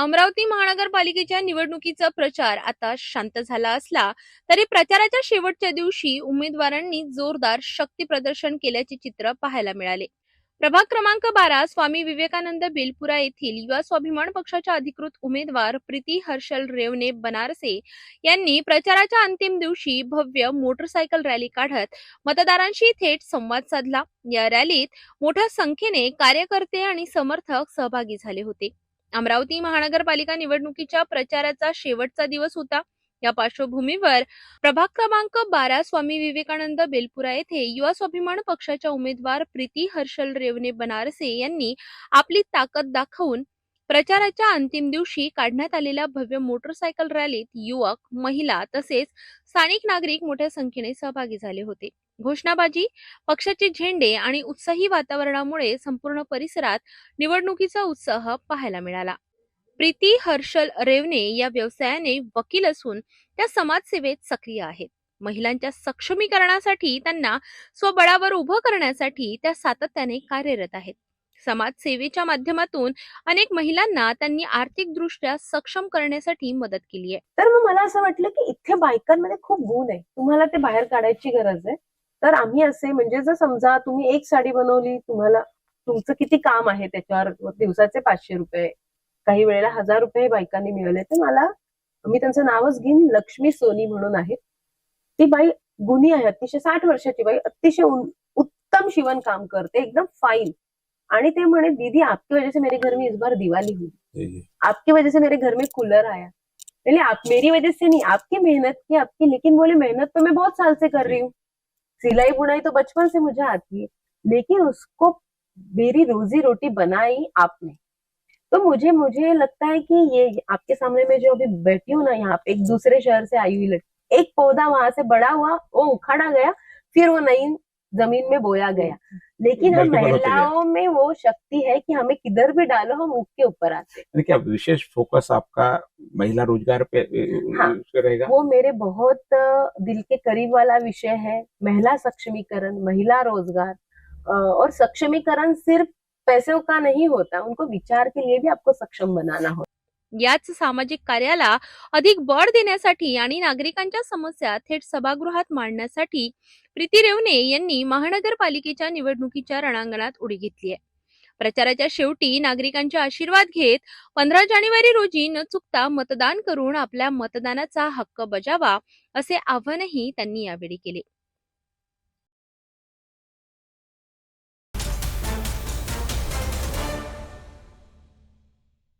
अमरावती महानगरपालिकेच्या निवडणुकीचा प्रचार आता शांत झाला असला तरी प्रचाराच्या शेवटच्या दिवशी उमेदवारांनी जोरदार शक्ती प्रदर्शन केल्याचे चित्र पाहायला मिळाले। प्रभाग क्रमांक 12 स्वामी विवेकानंद बेलपुरा येथील युवा स्वाभिमान पक्षाच्या अधिकृत उमेदवार प्रीती हर्षल रेवणे बनारसे यांनी प्रचाराच्या अंतिम दिवशी भव्य मोटरसायकल रॅली काढत मतदारांशी थेट संवाद साधला। या रॅलीत मोठ्या संख्येने कार्यकर्ते आणि समर्थक सहभागी झाले होते। अमरावती महानगरपालिका निवडणुकीच्या प्रचाराचा शेवटचा दिवस होता। या पार्श्वभूमीवर प्रभाग क्रमांक 12 स्वामी विवेकानंद बेलपुरा येथे युवा स्वाभिमान पक्षाच्या उमेदवार प्रीती हर्षल रेवणे बनारसे यांनी आपली ताकद दाखवून प्रचाराच्या अंतिम दिवशी काढण्यात आलेल्या भव्य मोटरसायकल रॅलीत युवक, महिला तसेच स्थानिक नागरिक मोठ्या संख्येने सहभागी झाले होते। घोषणाबाजी, पक्षाचे झेंडे आणि उत्साही वातावरणामुळे संपूर्ण परिसरात निवडणुकीचा उत्साह पाहायला मिळाला। प्रीती हर्षल रेवणे या व्यवसायाने वकील असून त्या समाजसेवेत सक्रिय आहेत। महिलांच्या सक्षमीकरणासाठी, त्यांना स्वबळावर उभं करण्यासाठी त्या सातत्याने कार्यरत आहेत। समाजसेवेच्या माध्यमातून अनेक महिलांना त्यांनी आर्थिकदृष्ट्या सक्षम करण्यासाठी मदत केली आहे। तर मग मला असं वाटलं की इथे बायकांमध्ये खूप गुण आहे, तुम्हाला ते बाहेर काढायची गरज आहे। तर आम्ही असे म्हणजे जर समजा तुम्ही एक साडी बनवली, तुम्हाला तुमचं किती काम आहे त्याच्यावर दिवसाचे 500 रुपये, काही वेळेला 1000 रुपये बायकांनी मिळाले। तर मी त्यांचं नावच घेईन, लक्ष्मी सोनी म्हणून आहे ती बाई, गुणी आहे, अतिशय 60 वर्षाची बाई, अतिशय उत्तम शिवण काम करते, एकदम फाइन। आणि ते म्हणे, दीदी आपकी वजह से मेरे घर में इस बार दिवाली हुई, आपकी वजह से मेरे घर में कूलर आया। बोले आप मेरी वजह से नहीं, आपकी मेहनत की, आपकी। लेकिन बोले मेहनत तो मैं बहुत साल से कर रही हूँ, सिलाई बुनाई तो बचपन से मुझे आती है, लेकिन उसको मेरी रोजी रोटी बनाई आपने। तो मुझे लगता है कि ये आपके सामने में जो अभी बैठी हूँ ना, यहाँ पे एक दूसरे शहर से आई हुई लड़की, एक पौधा वहां से बड़ा हुआ, वो उखाड़ा गया, फिर वो नई जमीन में बोया गया। लेकिन हम महिलाओं में वो शक्ति है कि हमें किधर भी डालो हम ऊख के ऊपर आते हैं। क्या विशेष फोकस आपका महिला रोजगार पे रहेगा? वो मेरे बहुत दिल के करीब वाला विषय है, महिला सक्षमीकरण, महिला रोजगार। और सक्षमीकरण सिर्फ पैसों का नहीं होता, उनको विचार के लिए भी आपको सक्षम बनाना होता। याच सामाजिक कार्याला अधिक बळ देण्यासाठी आणि नागरिकांच्या समस्या थेट सभागृहात मांडण्यासाठी प्रीती रेवणे यांनी महानगरपालिकेच्या निवडणुकीच्या रणांगणात उडी घेतली आहे। प्रचाराच्या शेवटी नागरिकांचे आशीर्वाद घेत 15 जानेवारी रोजी न चुकता मतदान करून आपल्या मतदानाचा हक्क बजावा, असे आवाहनही त्यांनी यावेळी केले।